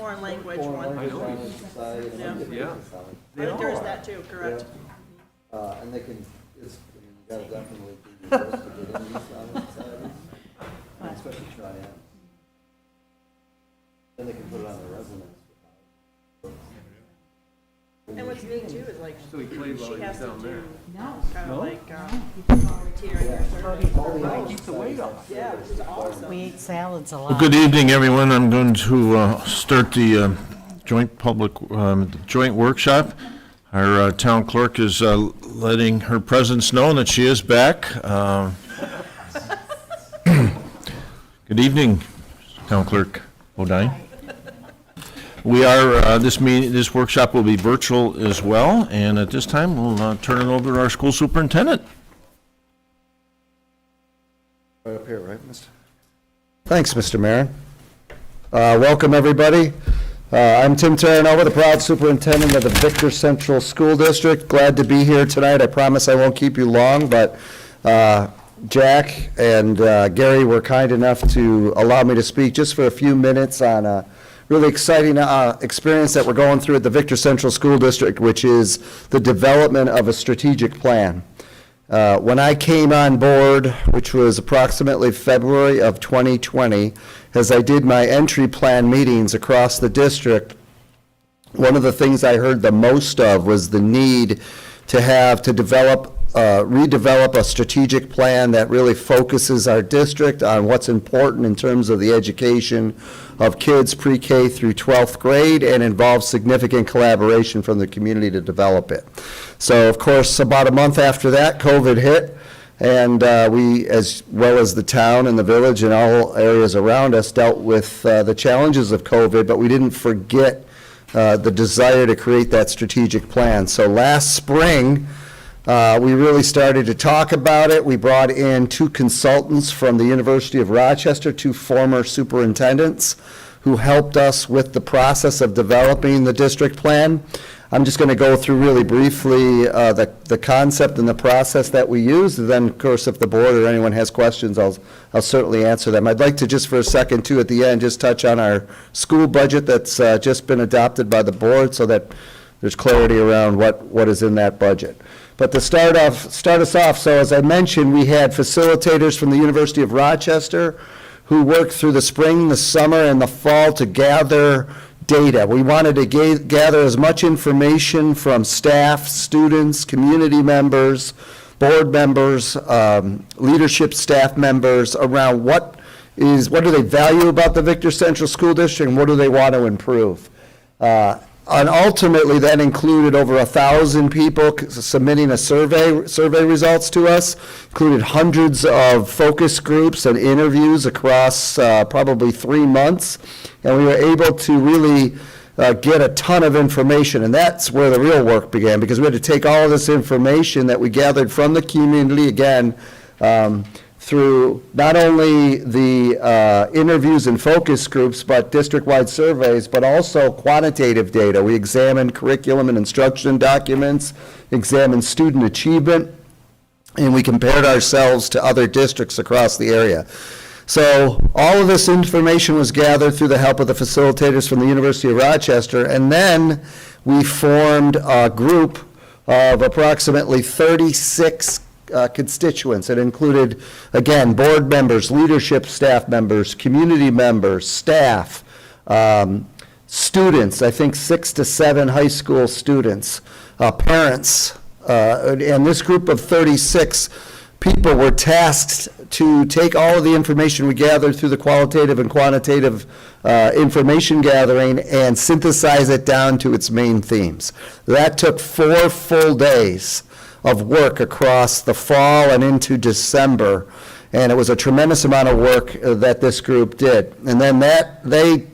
foreign language Foreign one. language on society, and Yeah. then Yeah. business on it. I think there is that too, correct? Yeah. And they can, it's, I mean, you gotta definitely do your best to get in these on society, and especially try out. Then they can put it on their resumes. And what's neat too is like, So he played while she he has was to down do there. kind No? of like, tiering your service. Keep the weight off. Yeah, which is awesome. We eat salads a lot. Good evening, everyone. I'm going to start the joint workshop. Our town clerk is letting her presence know that she is back. Good evening, Town Clerk O'Dine. We are, this workshop will be virtual as well, and at this time, we'll turn it over to our school superintendent. Right up here, right, Mr.? Thanks, Mr. Mayor. Welcome, everybody. I'm Tim Terranova, the proud superintendent of the Victor Central School District. Glad to be here tonight. I promise I won't keep you long, but Jack and Gary were kind enough to allow me to speak just for a few minutes on a really exciting experience that we're going through at the Victor Central School District, which is the development of a strategic plan. When I came on board, which was approximately February of 2020, as I did my entry plan meetings across the district, one of the things I heard the most of was the need to redevelop a strategic plan that really focuses our district on what's important in terms of the education of kids pre-K through 12th grade and involves significant collaboration from the community to develop it. So, of course, about a month after that, COVID hit, and we, as well as the town and the village and all areas around us, dealt with the challenges of COVID, but we didn't forget the desire to create that strategic plan. So last spring, we really started to talk about it. We brought in 2 consultants from the University of Rochester, 2 former superintendents, who helped us with the process of developing the district plan. I'm just going to go through really briefly the concept and the process that we used, and then, of course, if the board or anyone has questions, I'll certainly answer them. I'd like to just for a second, too, at the end, just touch on our school budget that's just been adopted by the board so that there's clarity around what is in that budget. But to start us off, so as I mentioned, we had facilitators from the University of Rochester who worked through the spring, the summer, and the fall to gather data. We wanted to gather as much information from staff, students, community members, board members, leadership staff members around what do they value about the Victor Central School District and what do they want to improve. And ultimately, that included over 1,000 people submitting a survey results to us, included hundreds of focus groups and interviews across probably 3 months, and we were able to really get a ton of information, and that's where the real work began, because we had to take all of this information that we gathered from the community, again, through not only the interviews and focus groups, but district-wide surveys, but also quantitative data. We examined curriculum and instruction documents, examined student achievement, and we compared ourselves to other districts across the area. So all of this information was gathered through the help of the facilitators from the University of Rochester, and then we formed a group of approximately 36 constituents. It included, again, board members, leadership staff members, community members, staff, students, I think 6 to 7 high school students, parents, and this group of 36 people were tasked to take all of the information we gathered through the qualitative and quantitative information gathering and synthesize it down to its main themes. That took 4 full days of work across the fall and into December, and it was a tremendous amount of work that this group did. And then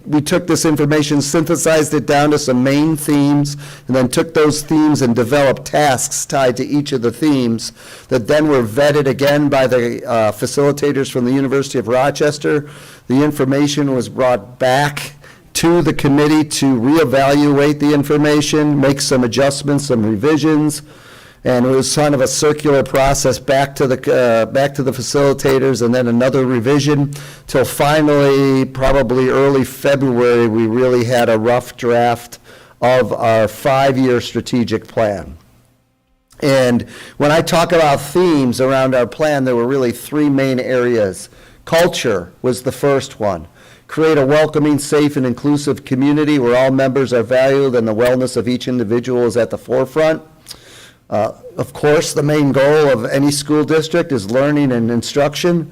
we took this information, synthesized it down to some main themes, and then took those themes and developed tasks tied to each of the themes that then were vetted again by the facilitators from the University of Rochester. The information was brought back to the committee to reevaluate the information, make some adjustments, some revisions. And it was kind of a circular process back to the facilitators, and then another revision, till finally, probably early February, we really had a rough draft of our 5-year strategic plan. And when I talk about themes around our plan, there were really 3 main areas. Culture was the first one. Create a welcoming, safe, and inclusive community where all members are valued and the wellness of each individual is at the forefront. Of course, the main goal of any school district is learning and instruction.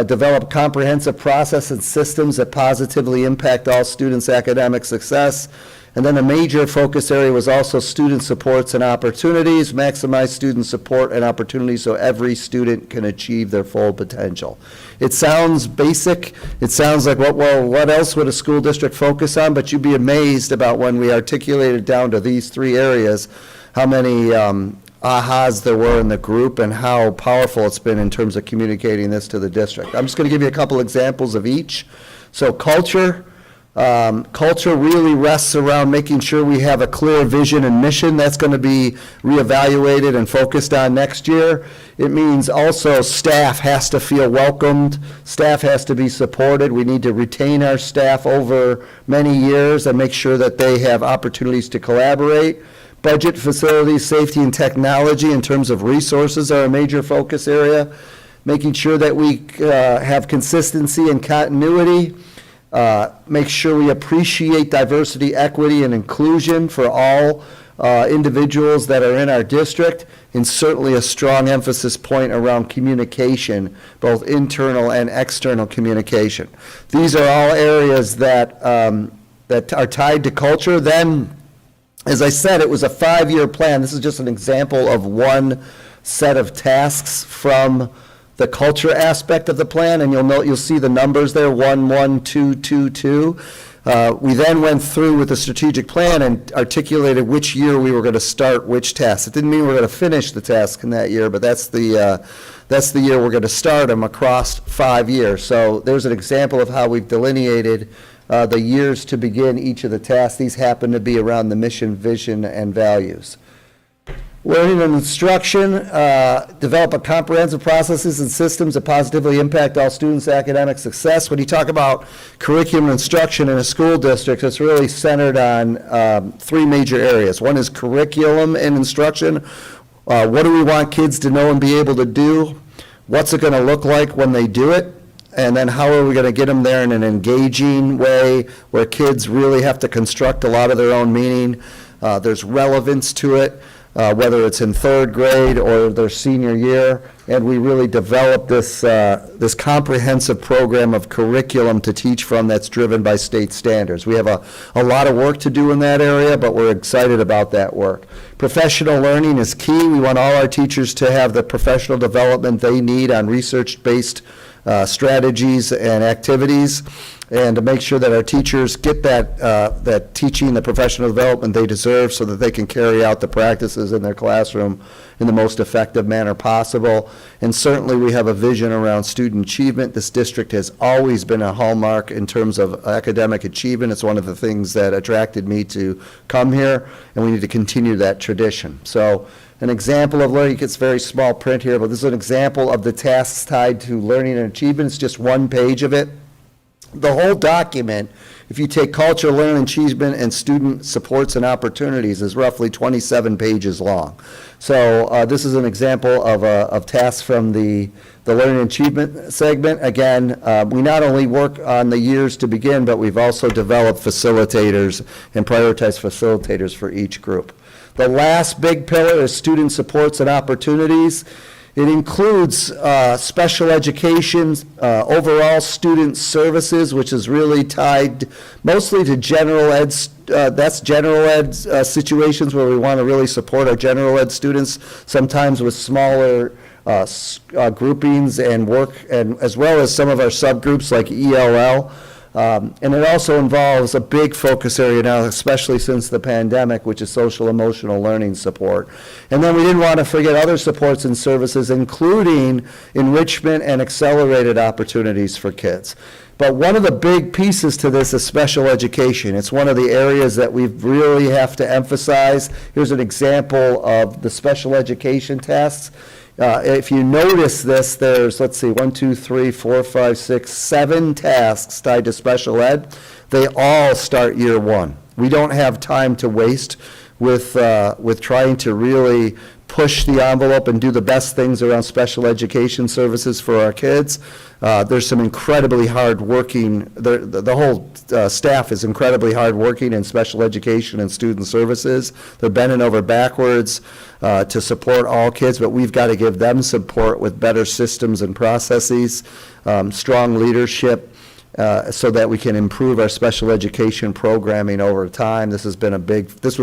Develop comprehensive process and systems that positively impact all students' academic success. And then a major focus area was also student supports and opportunities, maximize student support and opportunities so every student can achieve their full potential. It sounds basic. It sounds like, what else would a school district focus on? But you'd be amazed about when we articulated down to these 3 areas, how many ahas there were in the group and how powerful it's been in terms of communicating this to the district. I'm just going to give you a couple examples of each. So culture. Culture really rests around making sure we have a clear vision and mission. That's going to be reevaluated and focused on next year. It means also staff has to feel welcomed. Staff has to be supported. We need to retain our staff over many years and make sure that they have opportunities to collaborate. Budget, facilities, safety, and technology in terms of resources are a major focus area. Making sure that we have consistency and continuity. Make sure we appreciate diversity, equity, and inclusion for all individuals that are in our district, and certainly a strong emphasis point around communication, both internal and external communication. These are all areas that are tied to culture. Then, as I said, it was a 5-year plan. This is just an example of one set of tasks from the culture aspect of the plan, and you'll see the numbers there, 1, 1, 2, 2, 2. We then went through with the strategic plan and articulated which year we were going to start which tasks. It didn't mean we were going to finish the task in that year, but that's the year we're going to start them across 5 years. So there's an example of how we've delineated the years to begin each of the tasks. These happen to be around the mission, vision, and values. Learning and instruction, develop a comprehensive processes and systems that positively impact all students' academic success. When you talk about curriculum instruction in a school district, it's really centered on 3 major areas. One is curriculum and instruction. What do we want kids to know and be able to do? What's it going to look like when they do it? And then how are we going to get them there in an engaging way where kids really have to construct a lot of their own meaning? There's relevance to it. Whether it's in 3rd grade or their senior year, and we really developed this comprehensive program of curriculum to teach from that's driven by state standards. We have a lot of work to do in that area, but we're excited about that work. Professional learning is key. We want all our teachers to have the professional development they need on research-based strategies and activities, and to make sure that our teachers get that teaching, the professional development they deserve so that they can carry out the practices in their classroom in the most effective manner possible. And certainly we have a vision around student achievement. This district has always been a hallmark in terms of academic achievement. It's one of the things that attracted me to come here, and we need to continue that tradition. So an example of learning, it's very small print here, but this is an example of the tasks tied to learning and achievement. It's just 1 page of it. The whole document, if you take culture, learning, achievement, and student supports and opportunities, is roughly 27 pages long. So this is an example of tasks from the learning and achievement segment. Again, we not only work on the years to begin, but we've also developed facilitators and prioritized facilitators for each group. The last big pillar is student supports and opportunities. It includes special education, overall student services, which is really tied mostly to general ed. That's general ed situations where we want to really support our general ed students, sometimes with smaller groupings and work, and as well as some of our subgroups like ELL. And it also involves a big focus area now, especially since the pandemic, which is social emotional learning support. And then we didn't want to forget other supports and services, including enrichment and accelerated opportunities for kids. But one of the big pieces to this is special education. It's one of the areas that we really have to emphasize. Here's an example of the special education tasks. If you notice this, there's, let's see, 1, 2, 3, 4, 5, 6, 7 tasks tied to special ed. They all start year one. We don't have time to waste with trying to really push the envelope and do the best things around special education services for our kids. There's some incredibly hardworking, the whole staff is incredibly hardworking in special education and student services. They're bending over backwards to support all kids, but we've got to give them support with better systems and processes, strong leadership, so that we can improve our special education programming over time. This was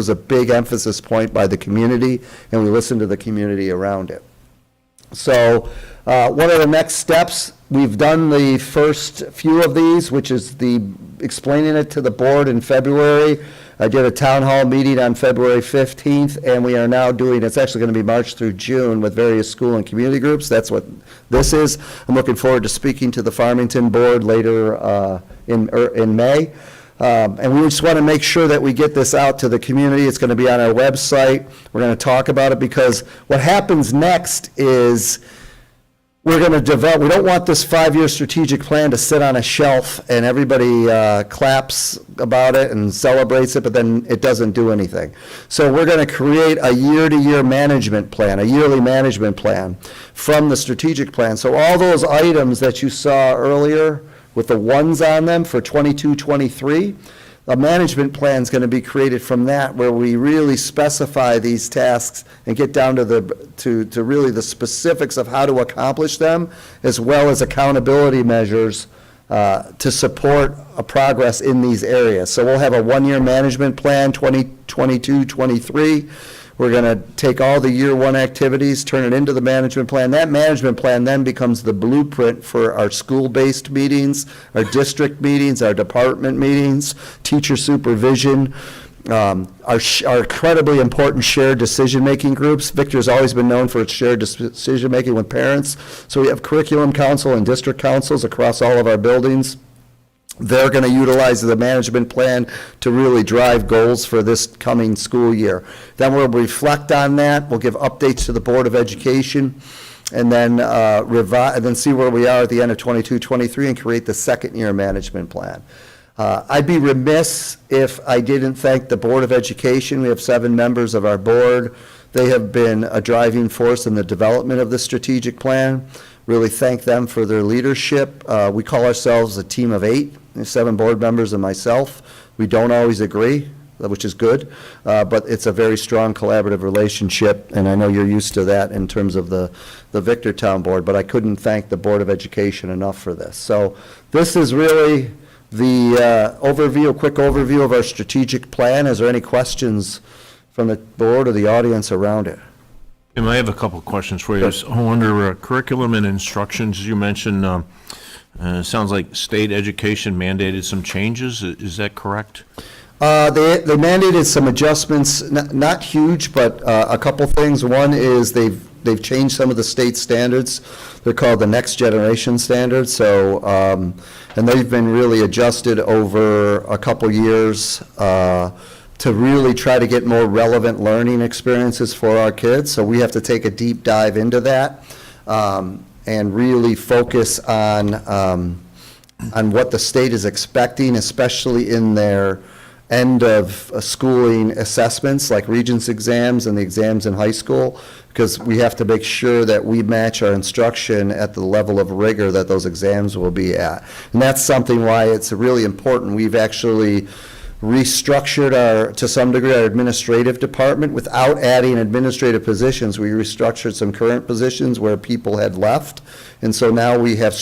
a big emphasis point by the community, and we listened to the community around it. So what are the next steps? We've done the first few of these, which is explaining it to the board in February. I did a town hall meeting on February 15th, and we are now doing, it's actually going to be March through June with various school and community groups. That's what this is. I'm looking forward to speaking to the Farmington board later in May. And we just want to make sure that we get this out to the community. It's going to be on our website. We're going to talk about it because what happens next is we're going to develop, we don't want this 5-year strategic plan to sit on a shelf and everybody claps about it and celebrates it, but then it doesn't do anything. So we're going to create a year-to-year management plan, a yearly management plan from the strategic plan. So all those items that you saw earlier with the ones on them for 22-23, a management plan is going to be created from that, where we really specify these tasks and get down to really the specifics of how to accomplish them, as well as accountability measures to support a progress in these areas. So we'll have a 1-year management plan, 2022-23. We're going to take all the year one activities, turn it into the management plan. That management plan then becomes the blueprint for our school-based meetings, our district meetings, our department meetings, teacher supervision, our incredibly important shared decision-making groups. Victor's always been known for its shared decision-making with parents. So we have curriculum council and district councils across all of our buildings. They're going to utilize the management plan to really drive goals for this coming school year. Then we'll reflect on that. We'll give updates to the Board of Education, and then and then see where we are at the end of 22-23 and create the second-year management plan. I'd be remiss if I didn't thank the Board of Education. We have 7 members of our board. They have been a driving force in the development of the strategic plan. Really thank them for their leadership. We call ourselves a team of 8, 7 board members and myself. We don't always agree, which is good, but it's a very strong collaborative relationship, and I know you're used to that in terms of the Victortown board, but I couldn't thank the Board of Education enough for this. So this is really the quick overview of our strategic plan. Is there any questions from the board or the audience around it? Tim, I have a couple of questions for you. So under curriculum and instructions, you mentioned, sounds like state education mandated some changes. Is that correct? They mandated some adjustments, not huge, but a couple things. One is they've changed some of the state standards. They're called the next generation standards. So, and they've been really adjusted over a couple years to really try to get more relevant learning experiences for our kids. So we have to take a deep dive into that and really focus on what the state is expecting, especially in their end of schooling assessments like Regents exams and the exams in high school, because we have to make sure that we match our instruction at the level of rigor that those exams will be at. And that's something why it's really important. We've actually restructured to some degree, our administrative department without adding administrative positions. We restructured some current positions where people had left. And so now we have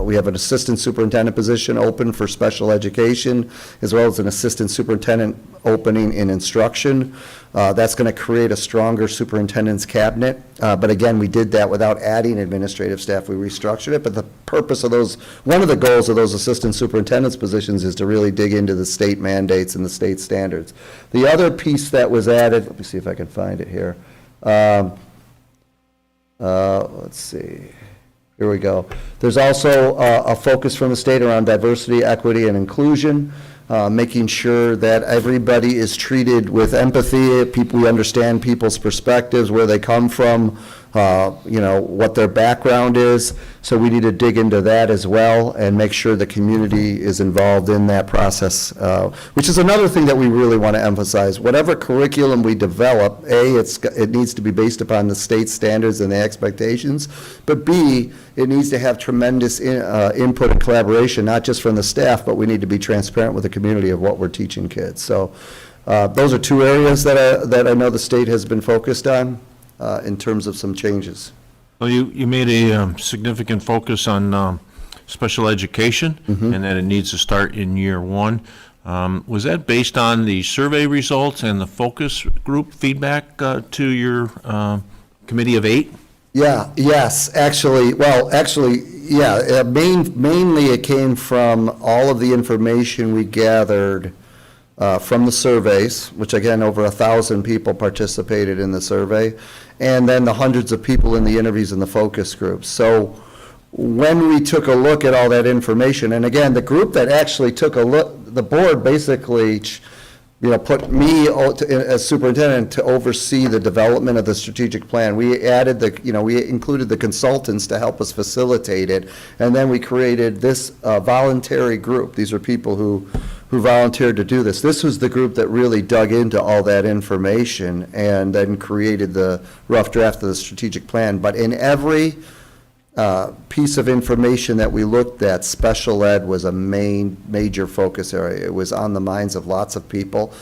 we have an assistant superintendent position open for special education, as well as an assistant superintendent opening in instruction. That's going to create a stronger superintendent's cabinet. But again, we did that without adding administrative staff. We restructured it. But the purpose of those, one of the goals of those assistant superintendent's positions is to really dig into the state mandates and the state standards. The other piece that was added, let me see if I can find it here. Let's see. Here we go. There's also a focus from the state around diversity, equity, and inclusion. Making sure that everybody is treated with empathy, we understand people's perspectives, where they come from, what their background is. So we need to dig into that as well and make sure the community is involved in that process, which is another thing that we really want to emphasize. Whatever curriculum we develop, A, it needs to be based upon the state standards and the expectations, but B, it needs to have tremendous input and collaboration, not just from the staff, but we need to be transparent with the community of what we're teaching kids. So those are two areas that I know the state has been focused on in terms of some changes. Well, you made a significant focus on special education, and that it needs to start in year one. Was that based on the survey results and the focus group feedback to your committee of 8? Yeah, yes, mainly it came from all of the information we gathered from the surveys, which again, over 1,000 people participated in the survey, and then the hundreds of people in the interviews and the focus groups. So when we took a look at all that information, and again, the group that actually took a look, the board basically put me as superintendent to oversee the development of the strategic plan. We added we included the consultants to help us facilitate it, and then we created this voluntary group. These are people who volunteered to do this. This was the group that really dug into all that information and then created the rough draft of the strategic plan. But in every piece of information that we looked at, special ed was a major focus area. It was on the minds of lots of people.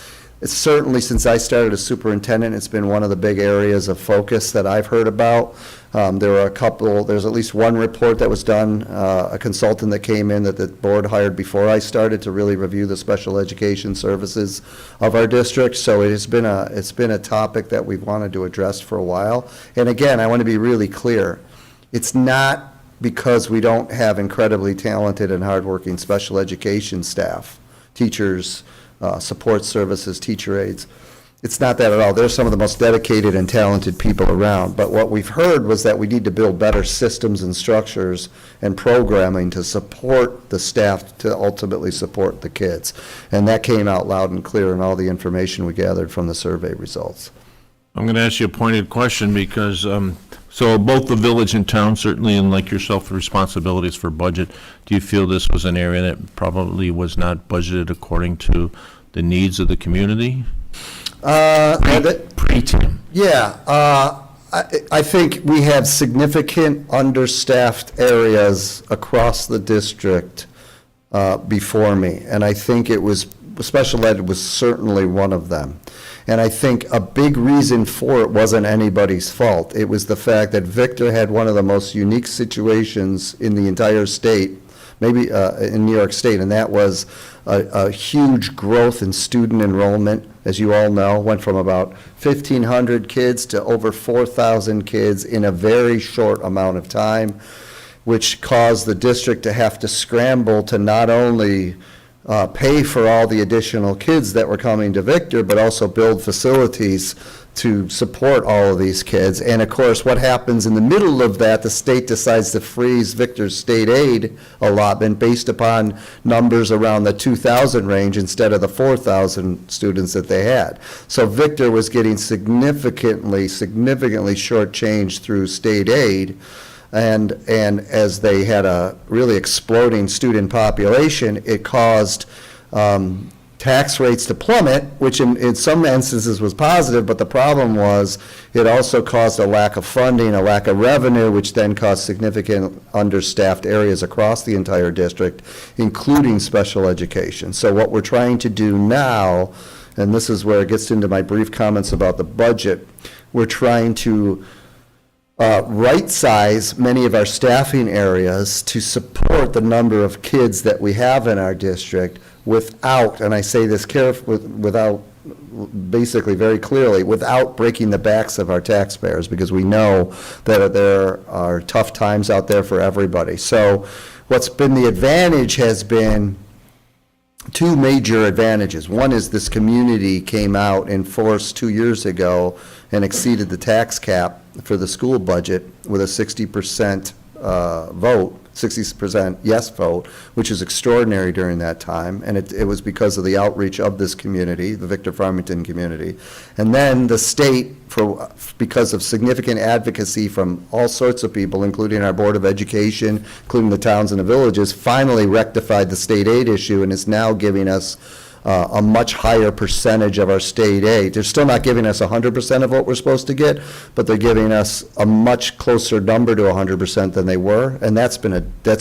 It's certainly, since I started as superintendent, it's been one of the big areas of focus that I've heard about. There's at least one report that was done, a consultant that came in that the board hired before I started to really review the special education services of our district. So it's been a topic that we've wanted to address for a while. And again, I want to be really clear. It's not because we don't have incredibly talented and hardworking special education staff, teachers, support services, teacher aides. It's not that at all. They're some of the most dedicated and talented people around. But what we've heard was that we need to build better systems and structures and programming to support the staff to ultimately support the kids. And that came out loud and clear in all the information we gathered from the survey results. I'm going to ask you a pointed question because, so both the village and town, certainly, and like yourself, the responsibilities for budget, do you feel this was an area that probably was not budgeted according to the needs of the community? Pre-Tim. Yeah, I think we have significant understaffed areas across the district before me, and I think special ed was certainly one of them. And I think a big reason for it wasn't anybody's fault. It was the fact that Victor had one of the most unique situations in the entire state, maybe in New York State, and that was a huge growth in student enrollment. As you all know, went from about 1,500 kids to over 4,000 kids in a very short amount of time, which caused the district to have to scramble to not only pay for all the additional kids that were coming to Victor, but also build facilities to support all of these kids. And of course, what happens in the middle of that, the state decides to freeze Victor's state aid allotment based upon numbers around the 2,000 range instead of the 4,000 students that they had. So Victor was getting significantly shortchanged through state aid. And as they had a really exploding student population, it caused tax rates to plummet, which in some instances was positive, but the problem was it also caused a lack of funding, a lack of revenue, which then caused significant understaffed areas across the entire district, including special education. So what we're trying to do now, and this is where it gets into my brief comments about the budget, we're trying to right-size many of our staffing areas to support the number of kids that we have in our district without, and I say this carefully, without basically very clearly, without breaking the backs of our taxpayers, because we know that there are tough times out there for everybody. So what's been the advantage has been two major advantages. One is this community came out in force 2 years ago and exceeded the tax cap for the school budget with a 60% vote, 60% yes vote, which is extraordinary during that time. And it was because of the outreach of this community, the Victor Farmington community. And then the state, because of significant advocacy from all sorts of people, including our Board of Education, including the towns and the villages, finally rectified the state aid issue and is now giving us a much higher percentage of our state aid. They're still not giving us 100% of what we're supposed to get, but they're giving us a much closer number to 100% than they were, and that's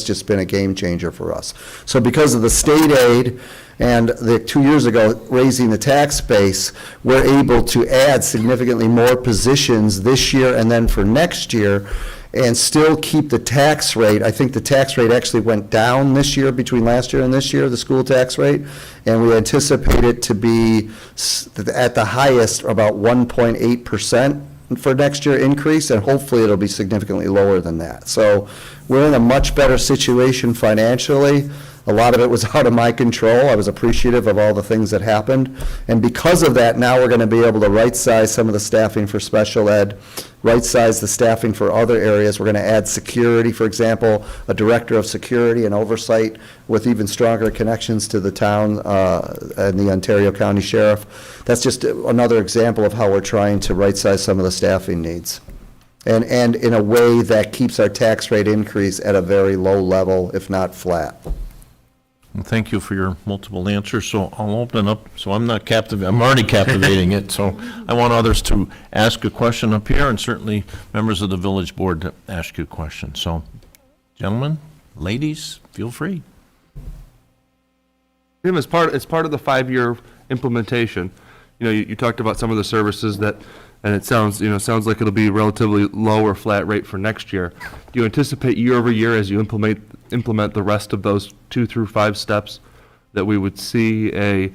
just been a game changer for us. So because of the state aid and the 2 years ago raising the tax base, we're able to add significantly more positions this year and then for next year, and still keep the tax rate. I think the tax rate actually went down this year between last year and this year, the school tax rate, and we anticipate it to be at the highest about 1.8% for next year increase, and hopefully it'll be significantly lower than that. So we're in a much better situation financially. A lot of it was out of my control. I was appreciative of all the things that happened. And because of that, now we're going to be able to right-size some of the staffing for special ed, right-size the staffing for other areas. We're going to add security, for example, a director of security and oversight with even stronger connections to the town and the Ontario County Sheriff. That's just another example of how we're trying to right-size some of the staffing needs. And in a way that keeps our tax rate increase at a very low level, if not flat. And thank you for your multiple answers. So I'll open up, so I'm not captivated, I'm already captivating it. So I want others to ask a question up here, and certainly members of the village board to ask you questions. So gentlemen, ladies, feel free. Jim, as part of the 5-year implementation, you talked about some of the services that, and it sounds like it'll be relatively low or flat rate for next year. Do you anticipate year over year as you implement the rest of those 2 through 5 steps that we would see a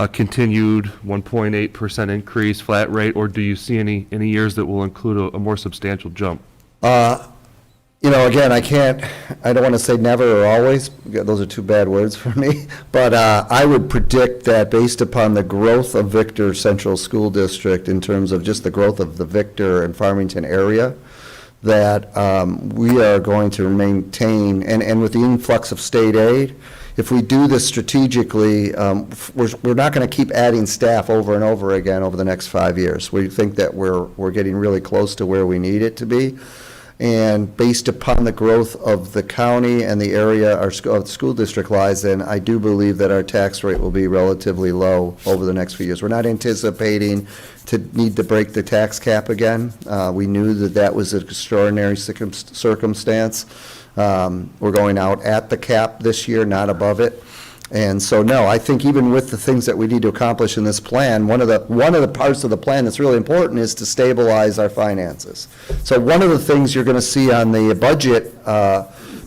continued 1.8% increase flat rate, or do you see any years that will include a more substantial jump? Again, I don't want to say never or always, those are two bad words for me, but I would predict that based upon the growth of Victor Central School District in terms of just the growth of the Victor and Farmington area, that we are going to maintain, and with the influx of state aid, if we do this strategically, we're not going to keep adding staff over and over again over the next 5 years. We think that we're getting really close to where we need it to be. And based upon the growth of the county and the area our school district lies in, I do believe that our tax rate will be relatively low over the next few years. We're not anticipating to need to break the tax cap again. We knew that was an extraordinary circumstance. We're going out at the cap this year, not above it. And so, no, I think even with the things that we need to accomplish in this plan, one of the parts of the plan that's really important is to stabilize our finances. So one of the things you're going to see on the budget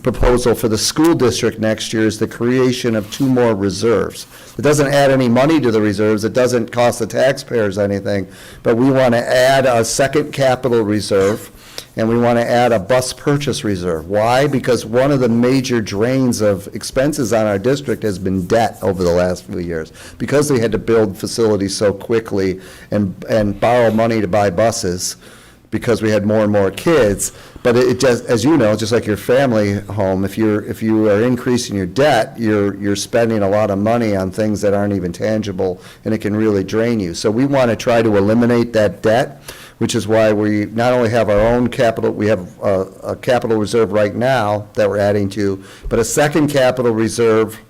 proposal for the school district next year is the creation of 2 more reserves. It doesn't add any money to the reserves. It doesn't cost the taxpayers anything. But we want to add a second capital reserve, and we want to add a bus purchase reserve. Why? Because one of the major drains of expenses on our district has been debt over the last few years. Because they had to build facilities so quickly and borrow money to buy buses because we had more and more kids. But it just, as you know, just like your family home, if you are increasing your debt, you're spending a lot of money on things that aren't even tangible, and it can really drain you. So we want to try to eliminate that debt, which is why we not only have our own capital, we have a capital reserve right now that we're adding to, but a second capital reserve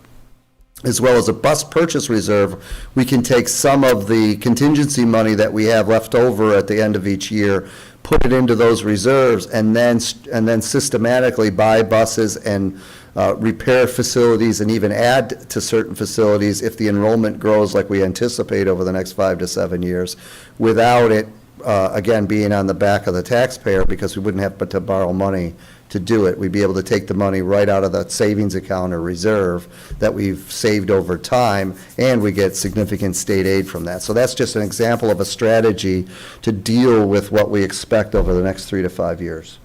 as well as a bus purchase reserve. We can take some of the contingency money that we have left over at the end of each year, put it into those reserves, and then systematically buy buses and repair facilities and even add to certain facilities if the enrollment grows like we anticipate over the next 5 to 7 years, without it again being on the back of the taxpayer, because we wouldn't have but to borrow money to do it. We'd be able to take the money right out of that savings account or reserve that we've saved over time, and we get significant state aid from that. So that's just an example of a strategy to deal with what we expect over the next 3 to 5 years.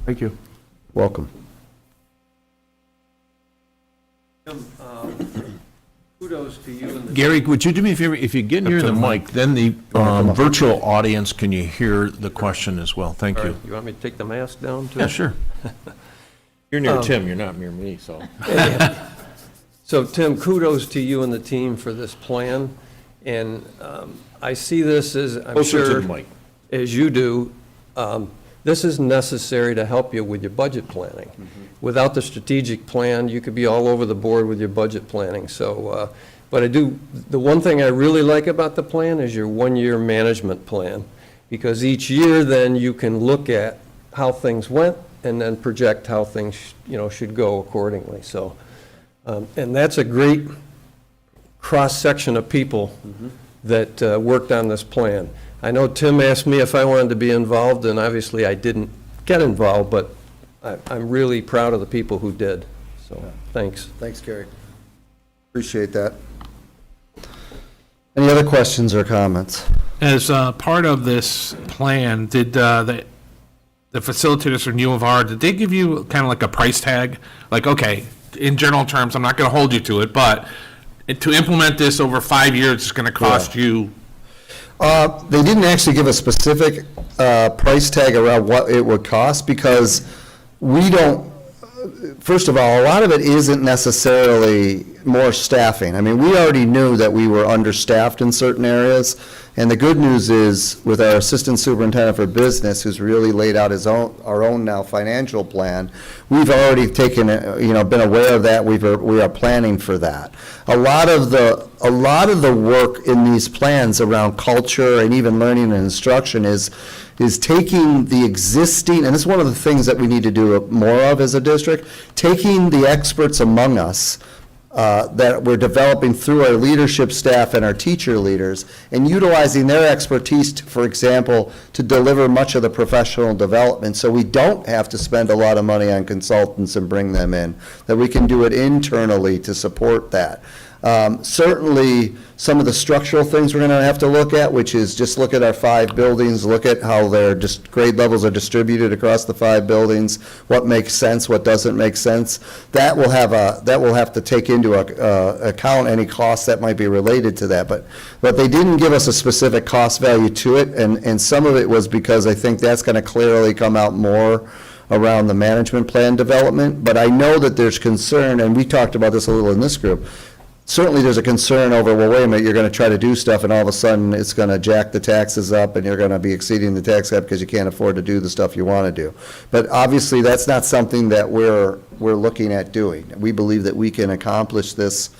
Thank you. Welcome. Kudos to you and the. Gary, would you do me a favor, if you get near the mic, then the virtual audience, can you hear the question as well? Thank you. You want me to take the mask down too? Yeah, sure. You're near Tim, you're not near me, so. So Tim, kudos to you and the team for this plan. And I see this as, I'm Closer to sure, the mic. as you do, this is necessary to help you with your budget planning. Without the strategic plan, you could be all over the board with your budget planning. So, but the one thing I really like about the plan is your one-year management plan. Because each year then you can look at how things went and then project how things, should go accordingly. So, and that's a great cross-section of people that worked on this plan. I know Tim asked me if I wanted to be involved, and obviously I didn't get involved, but I'm really proud of the people who did. So, thanks. Thanks, Gary. Appreciate that. Any other questions or comments? As part of this plan, did the facilitators from U of R, did they give you kind of like a price tag? Like, okay, in general terms, I'm not going to hold you to it, but to implement this over 5 years, it's going to cost you. They didn't actually give a specific price tag around what it would cost, because we don't, first of all, a lot of it isn't necessarily more staffing. I mean, we already knew that we were understaffed in certain areas, and the good news is, with our Assistant Superintendent for Business, who's really laid out our own now financial plan, we've already taken, been aware of that. We are planning for that. A lot of the work in these plans around culture and even learning and instruction is taking the existing, and this is one of the things that we need to do more of as a district, taking the experts among us that we're developing through our leadership staff and our teacher leaders, and utilizing their expertise, for example, to deliver much of the professional development, so we don't have to spend a lot of money on consultants and bring them in, that we can do it internally to support that. Certainly, some of the structural things we're going to have to look at, which is just look at our 5 buildings, look at how their grade levels are distributed across the 5 buildings, what makes sense, what doesn't make sense. That will have to take into account any costs that might be related to that. But they didn't give us a specific cost value to it, and some of it was because I think that's going to clearly come out more around the management plan development. But I know that there's concern, and we talked about this a little in this group. Certainly, there's a concern over, well, wait a minute, you're going to try to do stuff, and all of a sudden, it's going to jack the taxes up, and you're going to be exceeding the tax cap because you can't afford to do the stuff you want to do. But obviously, that's not something that we're looking at doing. We believe that we can accomplish this,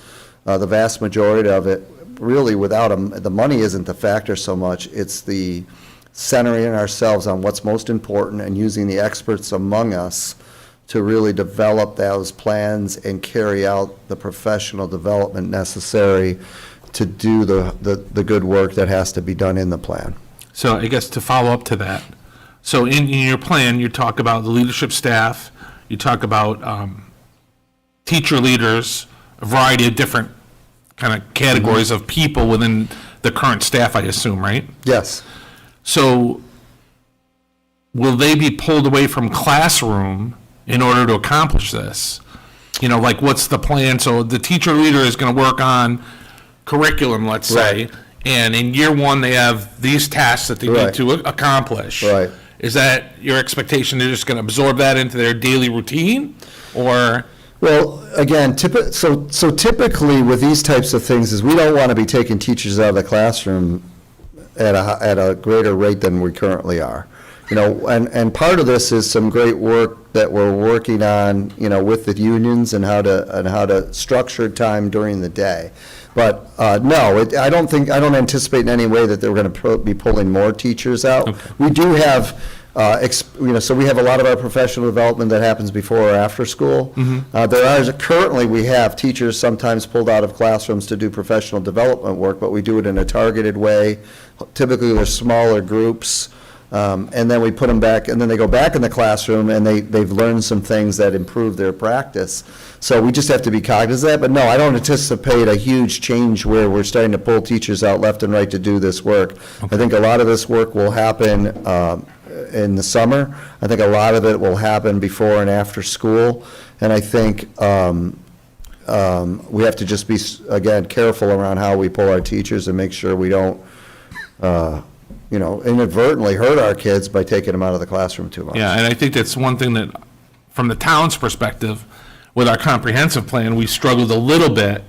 the vast majority of it, really without the money isn't the factor so much. It's the centering ourselves on what's most important and using the experts among us to really develop those plans and carry out the professional development necessary to do the good work that has to be done in the plan. So I guess to follow up to that, so in your plan, you talk about the leadership staff, you talk about teacher leaders, a variety of different kind of categories of people within the current staff, I assume, right? Yes. So will they be pulled away from classroom in order to accomplish this? Like, what's the plan? So the teacher leader is going to work on curriculum, let's say, and in year 1, they have these tasks that they need to accomplish. Right. Is that your expectation? They're just going to absorb that into their daily routine, or? Well, again, so typically with these types of things is we don't want to be taking teachers out of the classroom at a greater rate than we currently are. And part of this is some great work that we're working on, with the unions and how to structure time during the day. But no, I don't anticipate in any way that they're going to be pulling more teachers out. Okay. We do have, so we have a lot of our professional development that happens before or after school. Mm-hmm. Currently we have teachers sometimes pulled out of classrooms to do professional development work, but we do it in a targeted way. Typically, there's smaller groups. And then we put them back, and then they go back in the classroom, and they've learned some things that improve their practice. So we just have to be cognizant of that. But no, I don't anticipate a huge change where we're starting to pull teachers out left and right to do this work. I think a lot of this work will happen in the summer. I think a lot of it will happen before and after school. And I think we have to just be, again, careful around how we pull our teachers and make sure we don't, inadvertently hurt our kids by taking them out of the classroom too much. Yeah, and I think that's one thing that, from the town's perspective, with our comprehensive plan, we struggled a little bit,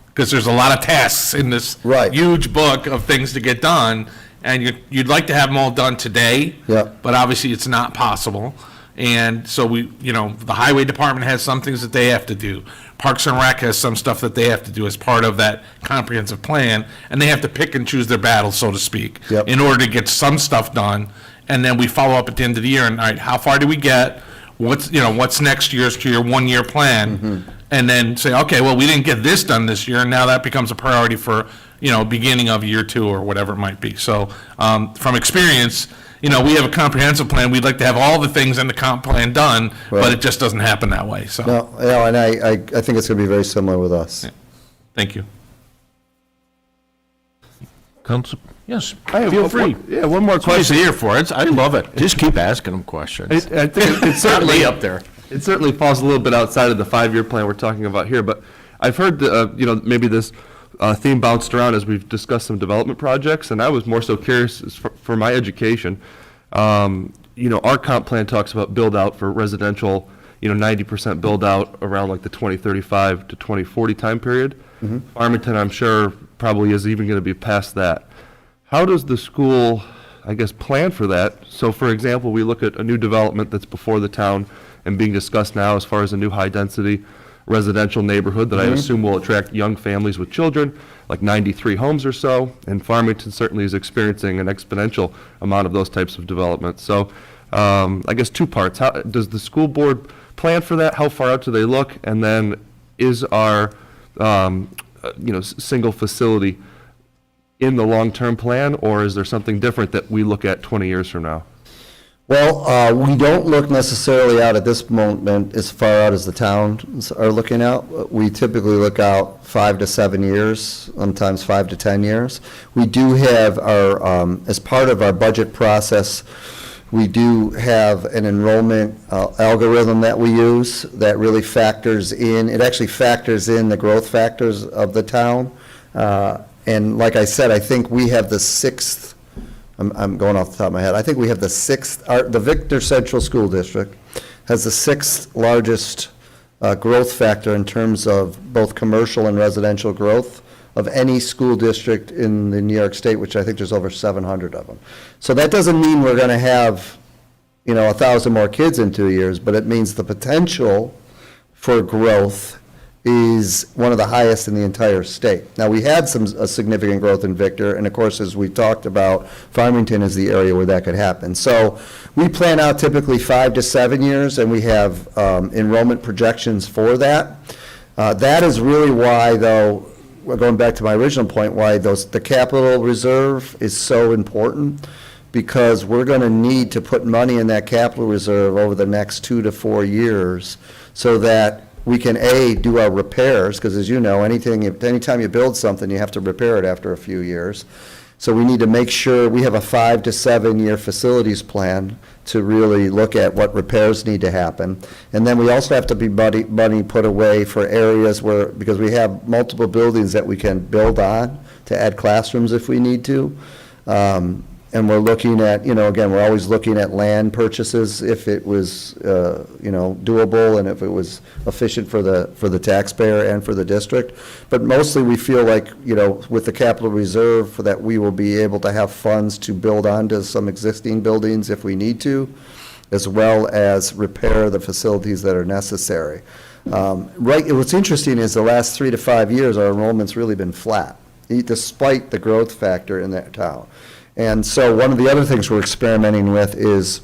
because there's a lot of tasks in this Right. huge book of things to get done, and you'd like to have them all done today. Yep. But obviously, it's not possible. And so the highway department has some things that they have to do. Parks and Rec has some stuff that they have to do as part of that comprehensive plan, and they have to pick and choose their battles, so to speak, Yep. in order to get some stuff done. And then we follow up at the end of the year, and, all right, how far do we get? What's next year's to your one-year plan? And then say, okay, well, we didn't get this done this year, and now that becomes a priority for, beginning of year 2 or whatever it might be. So, from experience, we have a comprehensive plan. We'd like to have all the things in the comp plan done, but Right. it just doesn't happen that way, so. No, and I think it's going to be very similar with us. Yeah. Thank you. Council, yes, I feel free. One more That's what he's question. here for. I love it. Just keep asking him questions. I think it Not certainly me up there. It certainly falls a little bit outside of the 5-year plan we're talking about here, but I've heard, maybe this theme bounced around as we've discussed some development projects, and I was more so curious for my education. Our comp plan talks about build out for residential, 90% build out around like the 2035 to 2040 time period. Farmington, I'm sure, probably is even going to be past that. How does the school, I guess, plan for that? So, for example, we look at a new development that's before the town and being discussed now as far as a new high-density residential neighborhood that I assume will attract young families with children, like 93 homes or so, and Farmington certainly is experiencing an exponential amount of those types of developments. So, I guess 2 parts. How does the school board plan for that? How far out do they look? And then is our, single facility in the long-term plan, or is there something different that we look at 20 years from now? Well, we don't look necessarily out at this moment as far out as the towns are looking out. We typically look out 5 to 7 years, sometimes 5 to 10 years. We do have our, as part of our budget process, we do have an enrollment algorithm that we use that really factors in, it actually factors in the growth factors of the town. And like I said, I think we have the 6th, I'm going off the top of my head, I think we have the 6th, the Victor Central School District has the 6th largest growth factor in terms of both commercial and residential growth of any school district in the New York State, which I think there's over 700 of them. So that doesn't mean we're going to have, 1,000 more kids in 2 years, but it means the potential for growth is one of the highest in the entire state. Now, we had a significant growth in Victor, and of course, as we talked about, Farmington is the area where that could happen. So we plan out typically 5 to 7 years, and we have enrollment projections for that. That is really why, though, going back to my original point, why the capital reserve is so important, because we're going to need to put money in that capital reserve over the next 2 to 4 years so that we can, A, do our repairs, because as you know, anytime you build something, you have to repair it after a few years. So we need to make sure we have a 5 to 7 year facilities plan to really look at what repairs need to happen. And then we also have to be money put away for areas where, because we have multiple buildings that we can build on to add classrooms if we need to. And we're looking at, again, we're always looking at land purchases if it was, doable and if it was efficient for the taxpayer and for the district. But mostly we feel like, with the capital reserve, that we will be able to have funds to build onto some existing buildings if we need to, as well as repair the facilities that are necessary. What's interesting is the last 3 to 5 years, our enrollment's really been flat, despite the growth factor in that town. And so one of the other things we're experimenting with is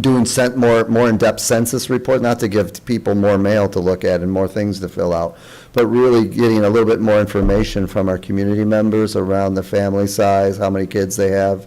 doing more in-depth census report, not to give people more mail to look at and more things to fill out, but really getting a little bit more information from our community members around the family size, how many kids they have,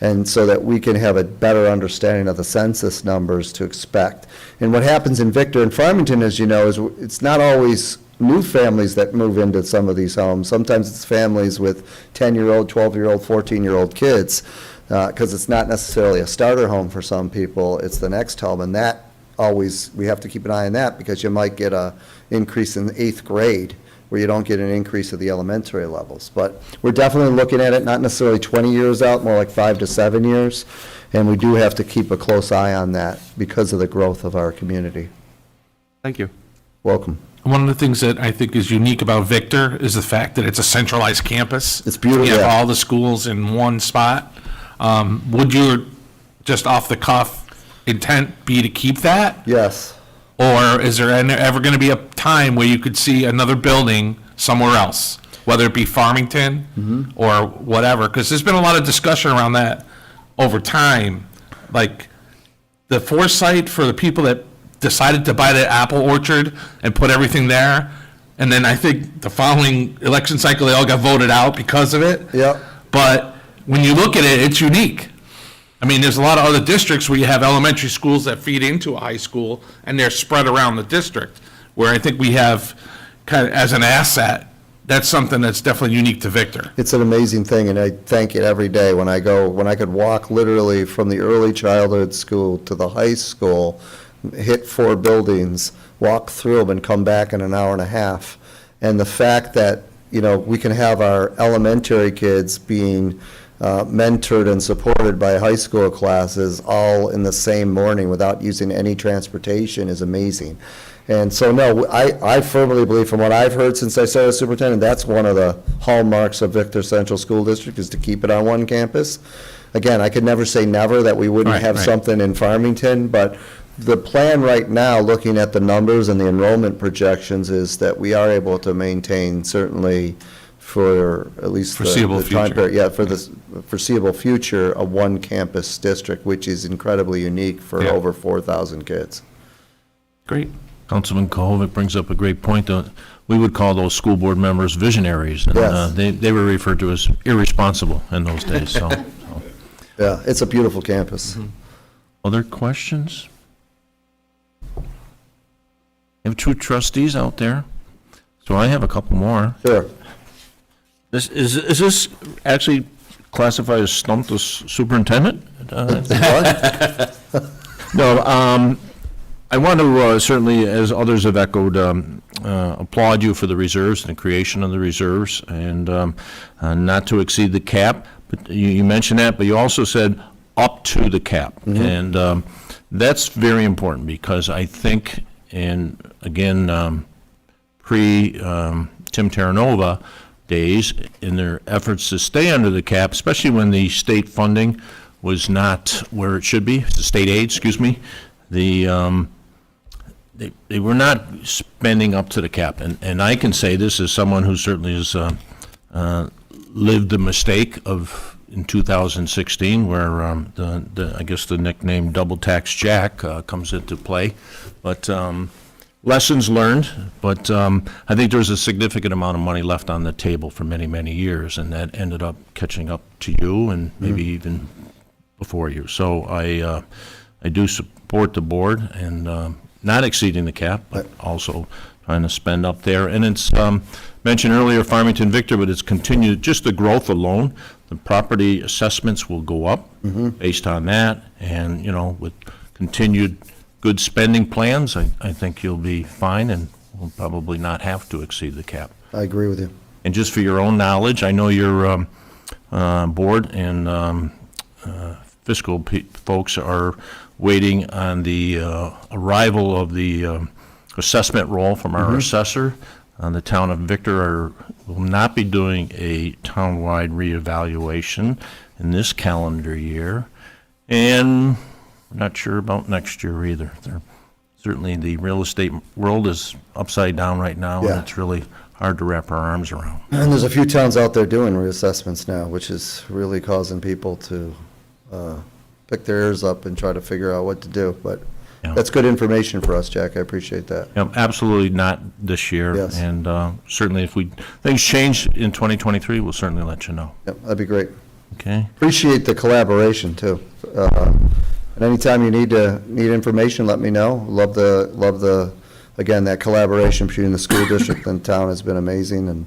and so that we can have a better understanding of the census numbers to expect. And what happens in Victor and Farmington, as you know, is it's not always new families that move into some of these homes. Sometimes it's families with 10-year-old, 12-year-old, 14-year-old kids, because it's not necessarily a starter home for some people, it's the next home, and that always, we have to keep an eye on that, because you might get a increase in the 8th grade, where you don't get an increase at the elementary levels. But we're definitely looking at it, not necessarily 20 years out, more like 5 to 7 years, and we do have to keep a close eye on that because of the growth of our community. Thank you. Welcome. One of the things that I think is unique about Victor is the fact that it's a centralized campus. It's beautiful, You have yeah. all the schools in one spot. Would your, just off the cuff, intent be to keep that? Yes. Or is there ever going to be a time where you could see another building somewhere else, whether it be Farmington or whatever? Because there's been a lot of discussion around that over time. Like the foresight for the people that decided to buy the apple orchard and put everything there. And then I think the following election cycle, they all got voted out because of it. Yep. But when you look at it, it's unique. I mean, there's a lot of other districts where you have elementary schools that feed into a high school, and they're spread around the district, where I think we have, kind of as an asset, that's something that's definitely unique to Victor. It's an amazing thing, and I thank it every day when I could walk literally from the early childhood school to the high school, hit 4 buildings, walk through them, and come back in an hour and a half. And the fact that, we can have our elementary kids being mentored and supported by high school classes all in the same morning without using any transportation is amazing. And so, no, I firmly believe, from what I've heard since I started as superintendent, that's one of the hallmarks of Victor Central School District, is to keep it on one campus. Again, I could never say never that we wouldn't have something in Farmington, but the plan right now, looking at the numbers and the enrollment projections, is that we are able to maintain, certainly for at least Foreseeable the time future. period, yeah, for the foreseeable future, a one-campus district, which is incredibly unique for Yeah. over 4,000 kids. Great. Councilman Kohovic brings up a great point. We would call those school board members visionaries. And Yes. they were referred to as irresponsible in those days, so. Yeah, it's a beautiful campus. Other questions? We have 2 trustees out there, so I have a couple more. Sure. Is this actually classified as stump the superintendent? No, I want to certainly, as others have echoed, applaud you for the reserves and the creation of the reserves, and not to exceed the cap. But you mentioned that, but you also said up to the cap. And that's very important, because I think, and again, pre-Tim Terranova days, in their efforts to stay under the cap, especially when the state funding was not where it should be, the state aid, excuse me, they were not spending up to the cap. And I can say this as someone who certainly has lived the mistake of in 2016, where I guess the nickname Double Tax Jack comes into play. But lessons learned, but I think there's a significant amount of money left on the table for many, many years, and that ended up catching up to you and maybe even before you. So I do support the board and not exceeding the cap, but also trying to spend up there. And it's mentioned earlier, Farmington Victor, but it's continued, just the growth alone. The property assessments will go up based on that, and, with continued good spending plans, I think you'll be fine, and we'll probably not have to exceed the cap. I agree with you. And just for your own knowledge, I know your board and fiscal folks are waiting on the arrival of the assessment roll from our assessor. The town of Victor will not be doing a townwide reevaluation in this calendar year, and we're not sure about next year either. Certainly, the real estate world is upside down right now, Yeah. and it's really hard to wrap our arms around. And there's a few towns out there doing reassessments now, which is really causing people to pick their ears up and try to figure out what to do. But Yeah. that's good information for us, Jack. I appreciate that. Absolutely not this year. Yes. And certainly if things change in 2023, we'll certainly let you know. Yep, that'd be great. Okay. Appreciate the collaboration, too. And anytime you need information, let me know. Love the, again, that collaboration between the school district and town has been amazing, and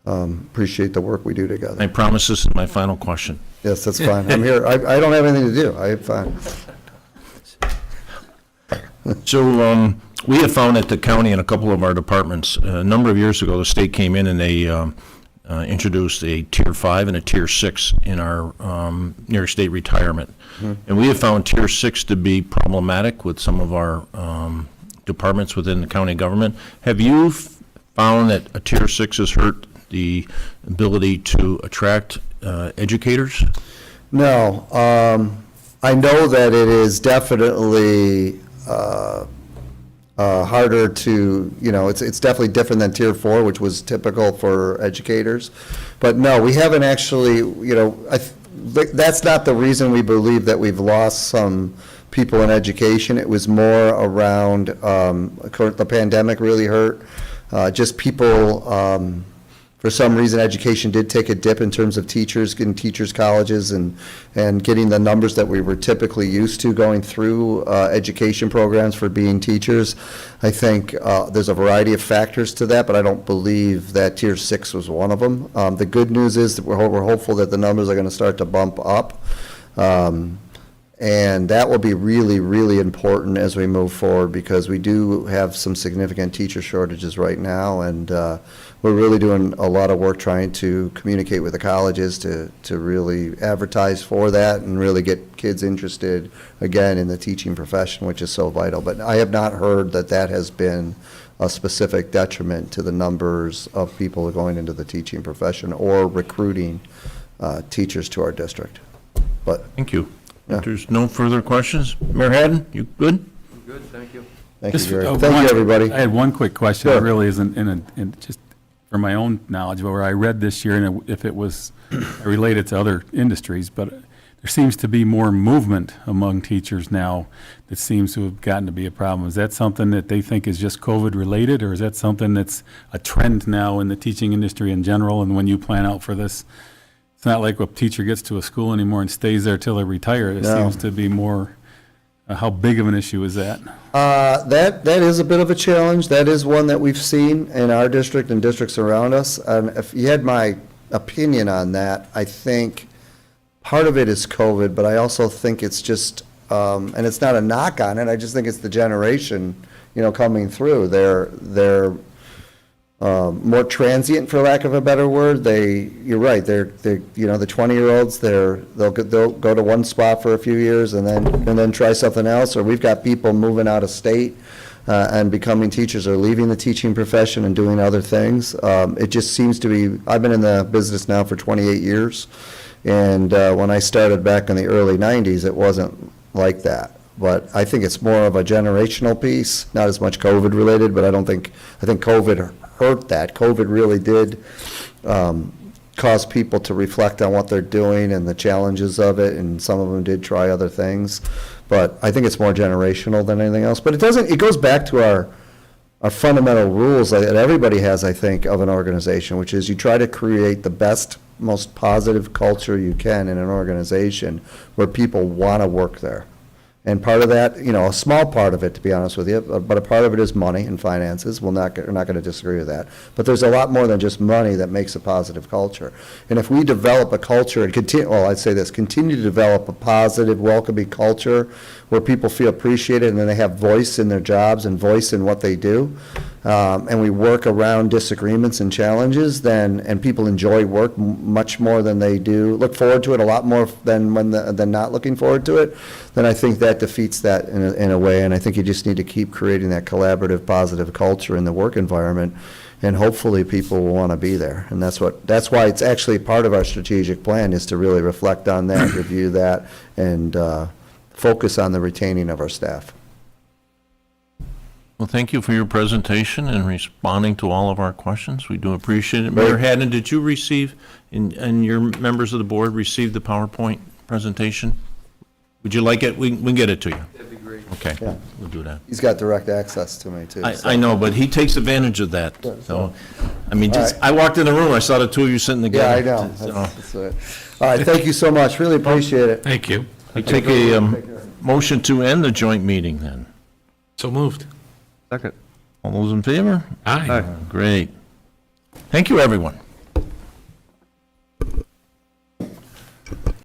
appreciate the work we do I together. promise this is my final question. Yes, that's fine. I'm here. I don't have anything to do. I'm fine. So we have found at the county and a couple of our departments, a number of years ago, the state came in and they introduced a Tier 5 and a Tier 6 in our New York State retirement. And we have found Tier 6 to be problematic with some of our departments within the county government. Have you found that a Tier 6 has hurt the ability to attract educators? No. I know that it is definitely harder to, it's definitely different than Tier 4, which was typical for educators. But no, we haven't actually, that's not the reason we believe that we've lost some people in education. It was more around, the pandemic really hurt. Just people, for some reason, education did take a dip in terms of teachers, getting teachers' colleges and getting the numbers that we were typically used to going through education programs for being teachers. I think there's a variety of factors to that, but I don't believe that Tier 6 was one of them. The good news is that we're hopeful that the numbers are going to start to bump up. And that will be really, really important as we move forward, because we do have some significant teacher shortages right now, and we're really doing a lot of work trying to communicate with the colleges to really advertise for that and really get kids interested, again, in the teaching profession, which is so vital. But I have not heard that that has been a specific detriment to the numbers of people going into the teaching profession or recruiting teachers to our district. But Thank you. Yeah. If there's no further questions, Mayor Haddon, you good? Good, thank you. thank you, Just, Jerry. one- Thank you, everybody. I had one quick question. It Sure. really isn't just for my own knowledge, but where I read this year, and if it was related to other industries, but there seems to be more movement among teachers now that seems to have gotten to be a problem. Is that something that they think is just COVID related, or is that something that's a trend now in the teaching industry in general? And when you plan out for this, it's not like a teacher gets to a school anymore and stays there till they retire. It No. seems to be more, how big of an issue is that? That is a bit of a challenge. That is one that we've seen in our district and districts around us. If you had my opinion on that, I think part of it is COVID, but I also think it's just, and it's not a knock on it, I just think it's the generation, coming through. They're more transient, for lack of a better word. You're right, they're the 20-year-olds, they'll go to one spot for a few years and then try something else. Or we've got people moving out of state and becoming teachers, or leaving the teaching profession and doing other things. It just seems to be, I've been in the business now for 28 years, and when I started back in the early 90s, it wasn't like that. But I think it's more of a generational piece, not as much COVID related, but I think COVID hurt that. COVID really did cause people to reflect on what they're doing and the challenges of it, and some of them did try other things. But I think it's more generational than anything else. But it goes back to our fundamental rules that everybody has, I think, of an organization, which is you try to create the best, most positive culture you can in an organization where people want to work there. And part of that, a small part of it, to be honest with you, but a part of it is money and finances. We're not going to disagree with that. But there's a lot more than just money that makes a positive culture. And if we develop a culture and continue to develop a positive, welcoming culture where people feel appreciated and then they have voice in their jobs and voice in what they do, and we work around disagreements and challenges, and people enjoy work much more than they do, look forward to it a lot more than not looking forward to it, then I think that defeats that in a way. And I think you just need to keep creating that collaborative, positive culture in the work environment, and hopefully people will want to be there. And that's why it's actually part of our strategic plan, is to really reflect on that, review that, and focus on the retaining of our staff. Well, thank you for your presentation and responding to all of our questions. We do appreciate it. Mayor Haddon, did you receive, and your members of the board receive the PowerPoint presentation? Would you like it? We can get it to you. That'd be great. Okay, Yeah. we'll do that. He's got direct access to me, too. so. I know, but he takes advantage of that, so, I mean, All just, right. I walked in the room, I saw the two of you sitting Yeah, I together. know. So, That's it. All right, thank you so much. Really appreciate it. Thank you. I take a motion to end the joint meeting then. So moved. Second. All those in favor? Aye. Great. Thank you, everyone.